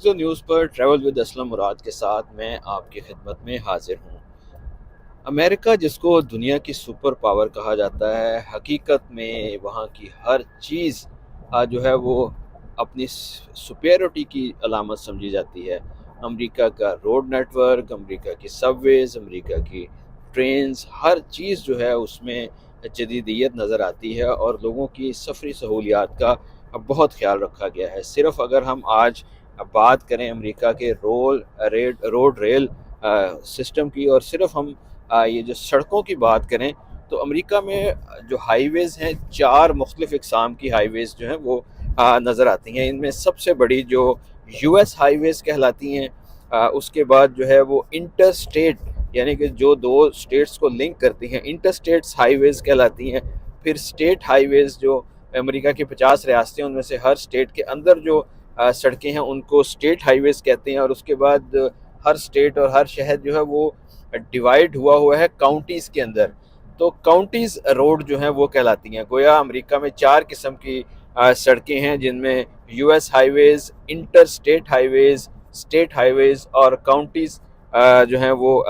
टॉक्सो news पर travel with Aslam मुराद के साथ मैं आपकी खिदमत में हाजिर हूँ। अमेरिका जिसको दुनिया की सुपर पावर कहा जाता है, हकीकत में वहाँ की हर चीज़ जो है वो अपनी सुपेरिटी की अलामत समझी जाती है। अमेरिका का रोड नेटवर्क, अमेरिका की सबवेज़, अमेरिका की ट्रेन्स, हर चीज़ जो है उसमें जदीदियत नज़र आती है और लोगों की सफ़री सहूलियात का बहुत ख्याल रखा गया है। सिर्फ़ अगर हम आज बात करें अमेरिका के रोड रेल सिस्टम की और सिर्फ हम ये जो सड़कों की बात करें तो अमेरिका में जो हाईवेज़ हैं, 4 मुख्तलिफ़ इक़साम की हाईवेज़ जो हैं वो नज़र आती हैं। इनमें सबसे बड़ी जो यूएस हाईवेज़ कहलाती हैं, उसके बाद जो है वो इंटरस्टेट यानी कि जो 2 स्टेट्स को लिंक करती हैं, इंटरस्टेट्स हाईवेज़ कहलाती हैं। फिर स्टेट हाईवेज़ जो अमेरिका की 50 रियासतें हैं उनमें से हर स्टेट के अंदर जो सड़कें हैं उनको स्टेट हाईवेज़ कहते हैं। और उसके बाद हर स्टेट और हर शहर जो है वो डिवाइड हुआ है काउंटीज़ के अंदर, तो काउंटीज़ रोड जो हैं वो कहलाती हैं। गोया अमेरिका में 4 किस्म की सड़कें हैं जिनमें US highways, interstate highways, state highways और काउंटीज़ जो हैं वो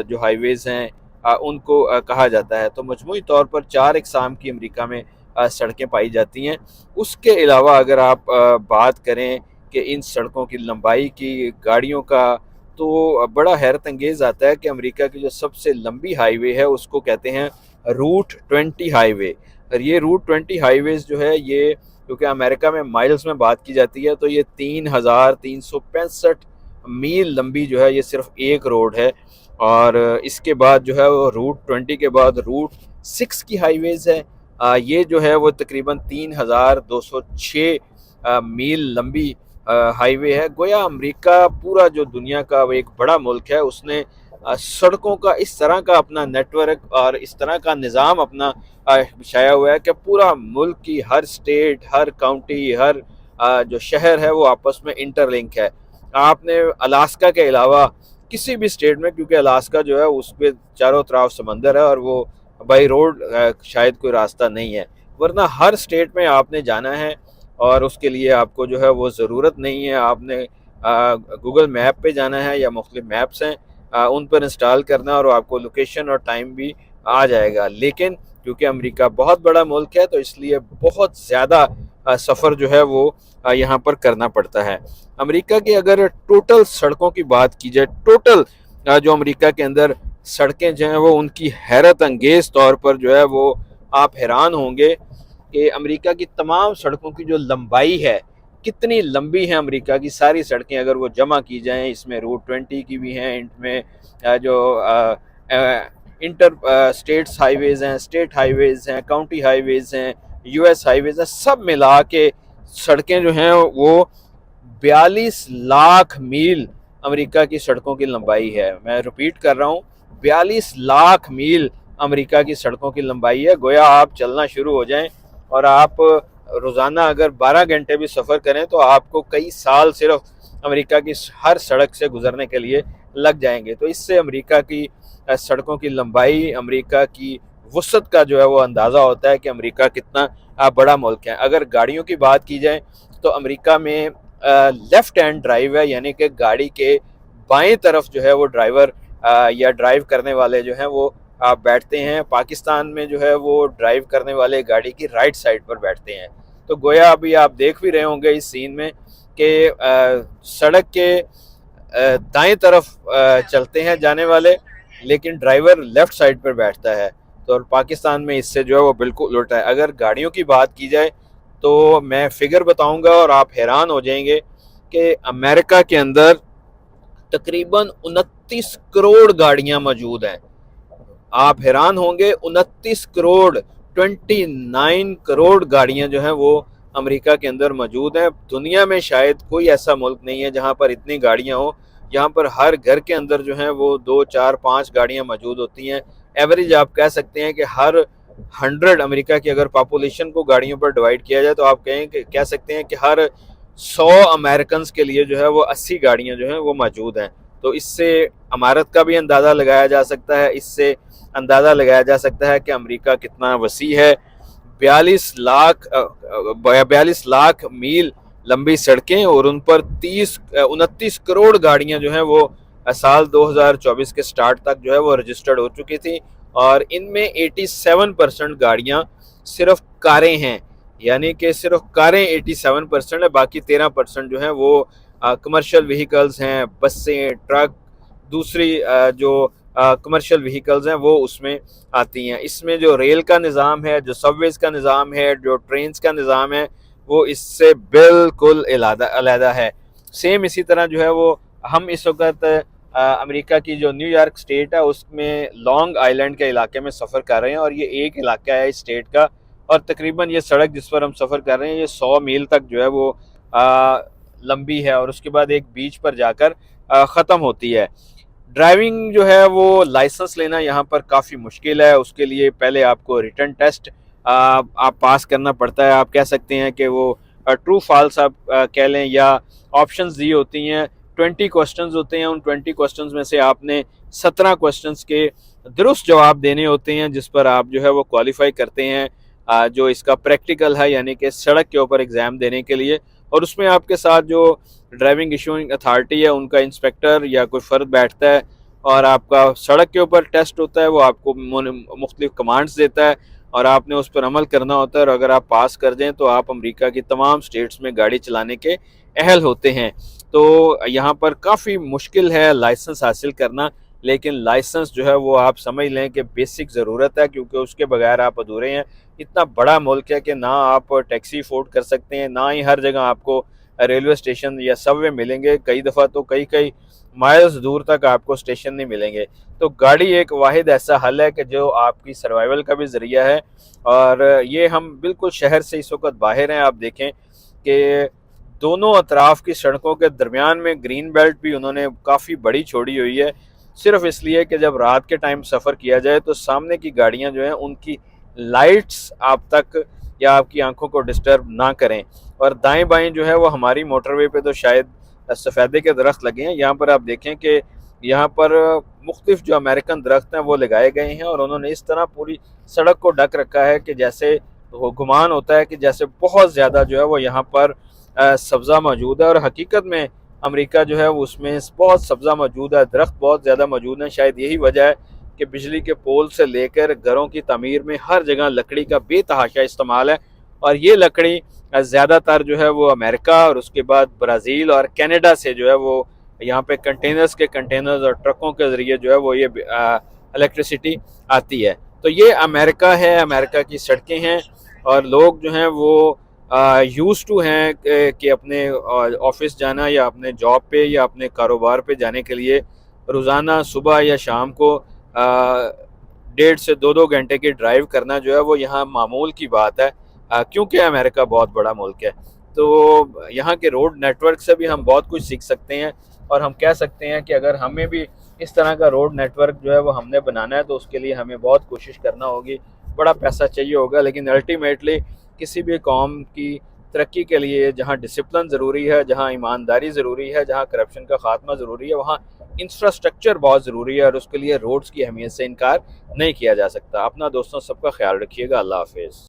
जो हाईवेज़ हैं उनको कहा जाता है। तो मजमूई तौर पर 4 इक़साम की अमेरिका में सड़कें पाई जाती हैं। उसके अलावा अगर आप बात करें कि इन सड़कों की लंबाई की, गाड़ियों का, तो बड़ा हैरत अंगेज़ आता है कि अमेरिका की जो सबसे लंबी हाईवे है उसको कहते हैं रूट 20 हाईवे। और ये रूट 20 हाईवेज़ जो है ये, क्योंकि अमेरिका में माइल्स में बात की जाती है, तो ये 3,365 मील लंबी जो है ये सिर्फ एक रोड है। और इसके बाद जो है वो रूट 20 के बाद रूट 6 की हाईवेज़ है। ये जो है वो तकरीबन 3,206 मील लंबी हाईवे है। गोया अमेरिका पूरा जो दुनिया का वो एक बड़ा मुल्क है, उसने सड़कों का इस तरह का अपना नेटवर्क और इस तरह का निज़ाम अपना बिछाया हुआ है कि पूरा मुल्क की हर स्टेट, हर काउंटी, हर जो शहर है वो आपस में इंटरलिंक है। आपने अलास्का के अलावा किसी भी स्टेट में, क्योंकि अलास्का जो है उस पे चारों तरफ समंदर है और वो बाई रोड शायद कोई रास्ता नहीं है, वरना हर स्टेट में आपने जाना है और उसके लिए आपको जो है वो ज़रूरत नहीं है। आपने गूगल मैप पे जाना है या मुख्तलिफ मैप्स हैं उन पर इंस्टॉल करना और आपको लोकेशन और टाइम भी आ जाएगा। लेकिन क्योंकि अमेरिका बहुत बड़ा मुल्क है तो इसलिए बहुत ज़्यादा सफ़र जो है वो यहाँ पर करना पड़ता है। अमेरिका की अगर टोटल सड़कों की बात की जाए, टोटल जो अमेरिका के अंदर सड़कें जो हैं वो उनकी हैरत अंगेज़ तौर पर जो है वो आप हैरान होंगे कि अमेरिका की तमाम सड़कों की जो लंबाई है, कितनी लंबी है अमेरिका की सारी सड़कें अगर वो जमा की जाएं। इसमें रूट 20 की भी हैं, इनमें जो इंटर स्टेट्स हाईवेज़ हैं, स्टेट हाईवेज़ हैं, काउंटी हाईवेज़ हैं, यूएस हाईवेज़ हैं, सब मिला के सड़कें जो हैं वो 42 लाख मील अमेरिका की सड़कों की लंबाई है। मैं रिपीट कर रहा हूँ, 42 लाख मील अमेरिका की सड़कों की लंबाई है। गोया आप चलना शुरू हो जाएं और आप रोज़ाना अगर 12 घंटे भी सफ़र करें तो आपको कई साल सिर्फ अमेरिका की हर सड़क से गुजरने के लिए लग जाएंगे। तो इससे अमेरिका की सड़कों की लंबाई, अमेरिका की वसअत का जो है वो अंदाज़ा होता है कि अमेरिका कितना बड़ा मुल्क है। अगर गाड़ियों की बात की जाए तो अमेरिका में लेफ़्ट हैंड ड्राइव है, यानी कि गाड़ी के बाएं तरफ जो है वो ड्राइवर या ड्राइव करने वाले जो हैं वो आप बैठते हैं। पाकिस्तान में जो है वो ड्राइव करने वाले गाड़ी की राइट साइड पर बैठते हैं। तो गोया अभी आप देख भी रहे होंगे इस सीन में कि सड़क के दाएं तरफ चलते हैं जाने वाले, लेकिन ड्राइवर लेफ़्ट साइड पर बैठता है। तो पाकिस्तान में इससे जो है वो बिल्कुल उल्टा है। अगर गाड़ियों की बात की जाए तो मैं फिगर बताऊंगा और आप हैरान हो जाएंगे कि अमेरिका के अंदर तकरीबन 29 करोड़ गाड़ियां मौजूद हैं। आप हैरान होंगे, 29 करोड़, 29 करोड़ गाड़ियां जो हैं वो अमेरिका के अंदर मौजूद हैं। दुनिया में शायद कोई ऐसा मुल्क नहीं है जहां पर इतनी गाड़ियां हो। यहाँ पर हर घर के अंदर जो हैं वो 2, 4, 5 गाड़ियां मौजूद होती हैं। एवरेज आप कह सकते हैं कि हर 100 अमेरिका की अगर पॉपुलेशन को गाड़ियों पर डिवाइड किया जाए तो आप कह सकते हैं कि हर 100 अमेरिकन के लिए जो है वो 80 गाड़ियाँ जो हैं वो मौजूद हैं। तो इससे इमारत का भी अंदाज़ा लगाया जा सकता है, इससे अंदाज़ा लगाया जा सकता है कि अमेरिका कितना वसी है। 42 लाख मील लंबी सड़कें और उन पर 29 करोड़ गाड़ियां जो हैं वो साल 2024 के स्टार्ट तक जो है वो रजिस्टर्ड हो चुकी थी। और इनमें 87% गाड़ियां सिर्फ कारें हैं, यानी कि सिर्फ कारें 87% है, बाकी 13% जो है वो कमर्शियल व्हीकल्स हैं, बसें, ट्रक, दूसरी जो कमर्शियल व्हीकल्स हैं वो उसमें आती हैं। इसमें जो रेल का निज़ाम है, जो सबवेज का निज़ाम है, जो ट्रेन्स का निज़ाम है, वो इससे बिल्कुल अलहदा है। सेम इसी तरह जो है वो हम इस वक्त अमेरिका की जो न्यूयॉर्क स्टेट है उसमें लॉन्ग आइलैंड के इलाके में सफ़र कर रहे हैं, और ये एक इलाका है इस स्टेट का, और तकरीबन ये सड़क जिस पर हम सफ़र कर रहे हैं ये 100 मील तक जो है वो लंबी है, और उसके बाद एक बीच पर जाकर ख़त्म होती है। ड्राइविंग जो है वो लाइसेंस लेना यहाँ पर काफ़ी मुश्किल है। उसके लिए पहले आपको रिटन टेस्ट आप पास करना पड़ता है। आप कह सकते हैं कि वो ट्रू फॉल्स आप कह लें, या ऑप्शंस दी होती हैं। 20 क्वेश्चंस होते हैं, उन 20 क्वेश्चंस में से आपने 17 क्वेश्चंस के दुरुस्त जवाब देने होते हैं, जिस पर आप जो है वो क्वालिफाई करते हैं जो इसका प्रैक्टिकल है, यानी कि सड़क के ऊपर एग्ज़ाम देने के लिए। और उसमें आपके साथ जो ड्राइविंग इशूइंग अथॉरिटी है उनका इंस्पेक्टर या कोई फ़र्द बैठता है, और आपका सड़क के ऊपर टेस्ट होता है। वो आपको मुख्तलिफ कमांड्स देता है और आपने उस पर अमल करना होता है, और अगर आप पास कर दें तो आप अमेरिका की तमाम स्टेट्स में गाड़ी चलाने के अहल होते हैं। तो यहाँ पर काफ़ी मुश्किल है लाइसेंस हासिल करना, लेकिन लाइसेंस जो है वो आप समझ लें कि बेसिक ज़रूरत है, क्योंकि उसके बगैर आप अधूरे हैं। इतना बड़ा मुल्क है कि ना आप टैक्सी अफोर्ड कर सकते हैं, ना ही हर जगह आपको रेलवे स्टेशन या सबवे मिलेंगे। कई दफ़ा तो कई कई माइल्स दूर तक आपको स्टेशन नहीं मिलेंगे। तो गाड़ी एक वाहिद ऐसा हल है कि जो आपकी सर्वाइवल का भी ज़रिया है। और ये हम बिल्कुल शहर से इस वक्त बाहर हैं। आप देखें कि दोनों अतराफ की सड़कों के दरमियान में ग्रीन बेल्ट भी उन्होंने काफ़ी बड़ी छोड़ी हुई है, सिर्फ इसलिए कि जब रात के टाइम सफ़र किया जाए तो सामने की गाड़ियां जो हैं उनकी लाइट्स आप तक या आपकी आंखों को डिस्टर्ब ना करें। और दाएं बाएं जो है वो हमारी मोटरवे पे तो शायद सफ़ेदे के दरख्त लगे हैं, यहाँ पर आप देखें कि यहाँ पर मुख्तलिफ जो अमेरिकन दरख्त हैं वो लगाए गए हैं, और उन्होंने इस तरह पूरी सड़क को ढक रखा है कि जैसे वो गुमान होता है कि जैसे बहुत ज़्यादा जो है वो यहाँ पर सब्ज़ा मौजूद है। और हकीकत में अमेरिका जो है उसमें बहुत सब्ज़ा मौजूद है, दरख्त बहुत ज़्यादा मौजूद है। शायद यही वजह है कि बिजली के पोल से लेकर घरों की तमीर में हर जगह लकड़ी का बेतहाशा इस्तेमाल है। और ये लकड़ी ज़्यादातर जो है वो अमेरिका और उसके बाद ब्राज़ील और कनाडा से जो है वो यहाँ पे कंटेनर्स और ट्रकों के ज़रिए जो है वो ये इलेक्ट्रिसिटी आती है। तो ये अमेरिका है, अमेरिका की सड़कें हैं, और लोग जो हैं वो यूज़ टू हैं कि अपने ऑफिस जाना या अपने जॉब पे या अपने कारोबार पे जाने के लिए रोज़ाना सुबह या शाम को 1.5 से 2 घंटे की ड्राइव करना जो है वो यहाँ मामूल की बात है, क्योंकि अमेरिका बहुत बड़ा मुल्क है। तो यहाँ के रोड नेटवर्क से भी हम बहुत कुछ सीख सकते हैं, और हम कह सकते हैं कि अगर हमें भी इस तरह का रोड नेटवर्क जो है वो हमने बनाना है तो उसके लिए हमें बहुत कोशिश करना होगी, बड़ा पैसा चाहिए होगा, लेकिन अल्टीमेटली किसी भी कौम की तरक्की के लिए जहाँ डिसिप्लिन ज़रूरी है, जहाँ ईमानदारी ज़रूरी है, जहाँ करप्शन का ख़ात्मा ज़रूरी है, वहाँ इंफ्रास्ट्रक्चर बहुत ज़रूरी है, और उसके लिए रोड्स की अहमियत से इनकार नहीं किया जा सकता। अपना दोस्तों सबका ख्याल रखिएगा। अल्लाह हाफिज़।